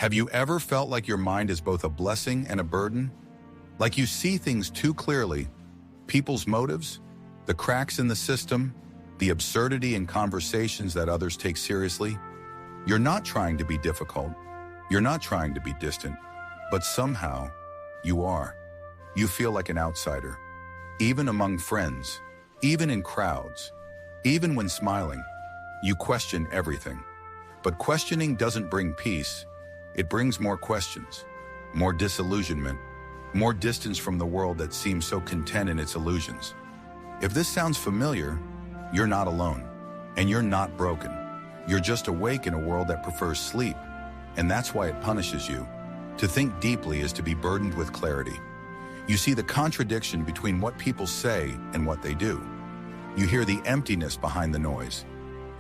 Have you ever felt like your mind is both a blessing and a burden? Like you see things too clearly, people's motives, the cracks in the system, the absurdity in conversations that others take seriously? You're not trying to be difficult. You're not trying to be distant. But somehow, you are. You feel like an outsider. Even among friends, even in crowds, even when smiling, you question everything. But questioning doesn't bring peace. It brings more questions, more disillusionment, more distance from the world that seems so content in its illusions. If this sounds familiar, you're not alone, and you're not broken. You're just awake in a world that prefers sleep, and that's why it punishes you. To think deeply is to be burdened with clarity. You see the contradiction between what people say and what they do. You hear the emptiness behind the noise.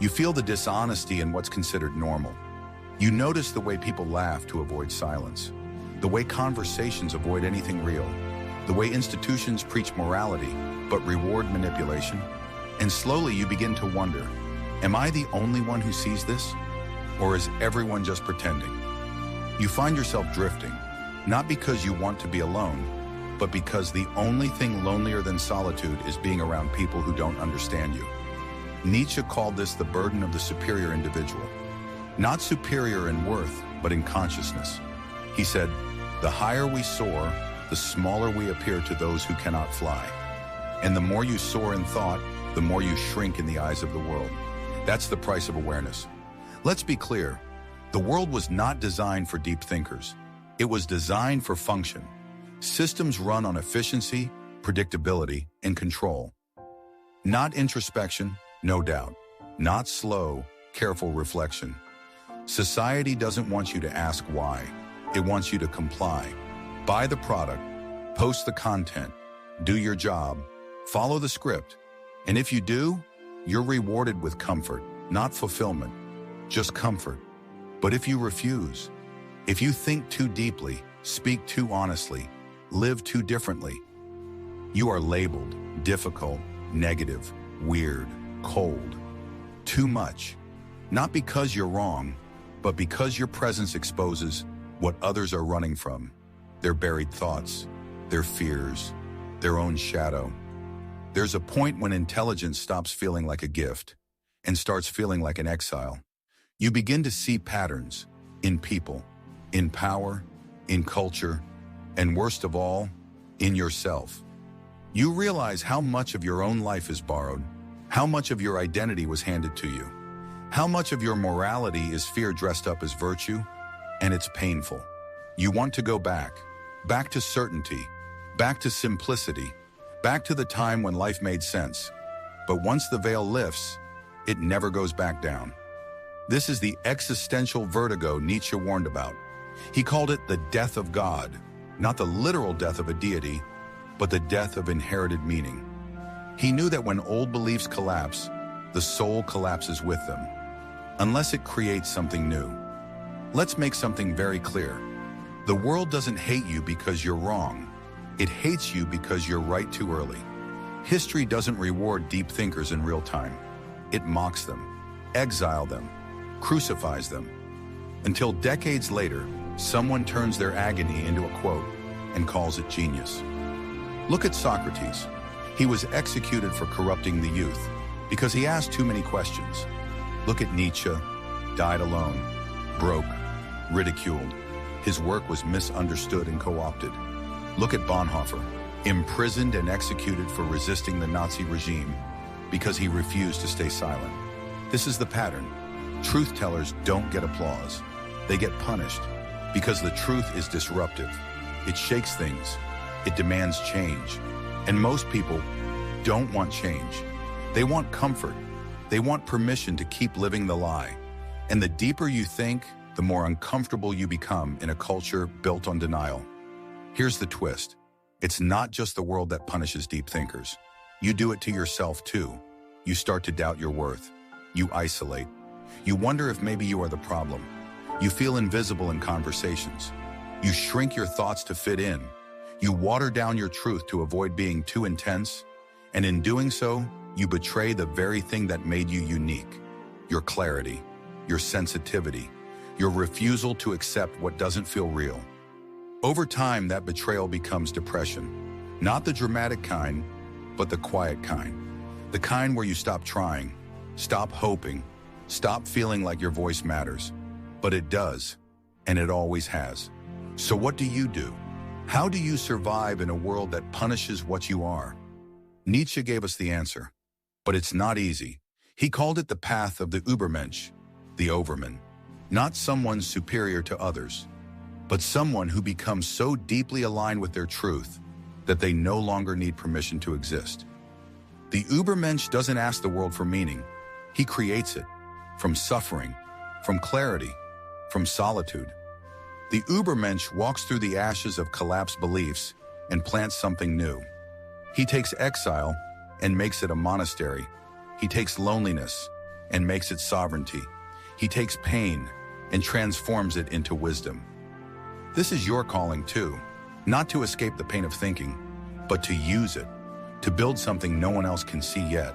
You feel the dishonesty in what's considered normal. You notice the way people laugh to avoid silence, the way conversations avoid anything real, the way institutions preach morality but reward manipulation. And slowly you begin to wonder, am I the only one who sees this? Or is everyone just pretending? You find yourself drifting, not because you want to be alone, but because the only thing lonelier than solitude is being around people who don't understand you. Nietzsche called this the burden of the superior individual. Not superior in worth, but in consciousness. He said, the higher we soar, the smaller we appear to those who cannot fly. And the more you soar in thought, the more you shrink in the eyes of the world. That's the price of awareness. Let's be clear. The world was not designed for deep thinkers. It was designed for function. Systems run on efficiency, predictability, and control. Not introspection, no doubt. Not slow, careful reflection. Society doesn't want you to ask why. It wants you to comply. Buy the product, post the content, do your job, follow the script. And if you do, you're rewarded with comfort, not fulfillment, just comfort. But if you refuse, if you think too deeply, speak too honestly, live too differently, you are labeled difficult, negative, weird, cold, too much. Not because you're wrong, but because your presence exposes what others are running from, their buried thoughts, their fears, their own shadow. There's a point when intelligence stops feeling like a gift and starts feeling like an exile. You begin to see patterns in people, in power, in culture, and worst of all, in yourself. You realize how much of your own life is borrowed, how much of your identity was handed to you, how much of your morality is fear dressed up as virtue, and it's painful. You want to go back to certainty, back to simplicity, back to the time when life made sense. But once the veil lifts, it never goes back down. This is the existential vertigo Nietzsche warned about. He called it the death of God, not the literal death of a deity, but the death of inherited meaning. He knew that when old beliefs collapse, the soul collapses with them, unless it creates something new. Let's make something very clear. The world doesn't hate you because you're wrong. It hates you because you're right too early. History doesn't reward deep thinkers in real time. It mocks them, exiles them, crucifies them, until decades later, someone turns their agony into a quote and calls it genius. Look at Socrates. He was executed for corrupting the youth because he asked too many questions. Look at Nietzsche, died alone, broke, ridiculed. His work was misunderstood and co-opted. Look at Bonhoeffer, imprisoned and executed for resisting the Nazi regime because he refused to stay silent. This is the pattern. Truth tellers don't get applause. They get punished because the truth is disruptive. It shakes things. It demands change. And most people don't want change. They want comfort. They want permission to keep living the lie. And the deeper you think, the more uncomfortable you become in a culture built on denial. Here's the twist. It's not just the world that punishes deep thinkers. You do it to yourself too. You start to doubt your worth. You isolate. You wonder if maybe you are the problem. You feel invisible in conversations. You shrink your thoughts to fit in. You water down your truth to avoid being too intense. And in doing so, you betray the very thing that made you unique. Your clarity, your sensitivity, your refusal to accept what doesn't feel real. Over time, that betrayal becomes depression. Not the dramatic kind, but the quiet kind. The kind where you stop trying, stop hoping, stop feeling like your voice matters. But it does, and it always has. So what do you do? How do you survive in a world that punishes what you are? Nietzsche gave us the answer, but it's not easy. He called it the path of the Übermensch, the overman. Not someone superior to others, but someone who becomes so deeply aligned with their truth that they no longer need permission to exist. The Übermensch doesn't ask the world for meaning. He creates it, from suffering, from clarity, from solitude. The Übermensch walks through the ashes of collapsed beliefs and plants something new. He takes exile and makes it a monastery. He takes loneliness and makes it sovereignty. He takes pain and transforms it into wisdom. This is your calling too, not to escape the pain of thinking, but to use it, to build something no one else can see yet.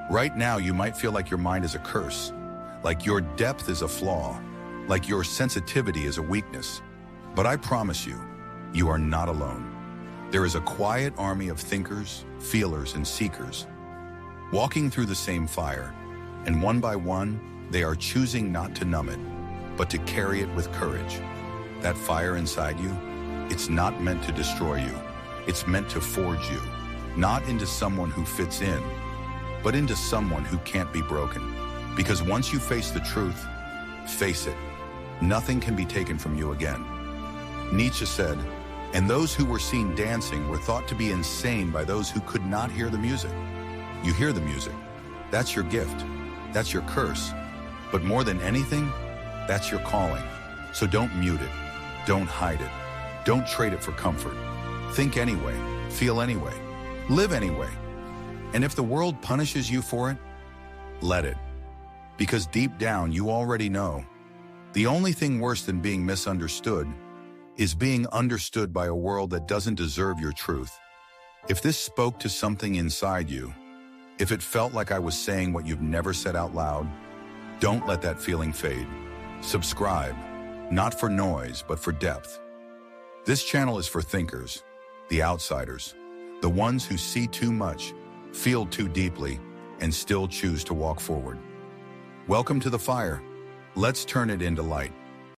Right now, you might feel like your mind is a curse, like your depth is a flaw, like your sensitivity is a weakness. But I promise you, you are not alone. There is a quiet army of thinkers, feelers, and seekers, walking through the same fire, and one by one, they are choosing not to numb it, but to carry it with courage. That fire inside you, it's not meant to destroy you. It's meant to forge you, not into someone who fits in, but into someone who can't be broken. Because once you face the truth, face it, nothing can be taken from you again. Nietzsche said, and those who were seen dancing were thought to be insane by those who could not hear the music. You hear the music. That's your gift. That's your curse. But more than anything, that's your calling. So don't mute it. Don't hide it. Don't trade it for comfort. Think anyway. Feel anyway. Live anyway. And if the world punishes you for it, let it. Because deep down, you already know. The only thing worse than being misunderstood is being understood by a world that doesn't deserve your truth. If this spoke to something inside you, if it felt like I was saying what you've never said out loud, don't let that feeling fade. Subscribe, not for noise, but for depth. This channel is for thinkers, the outsiders, the ones who see too much, feel too deeply, and still choose to walk forward. Welcome to the fire. Let's turn it into light.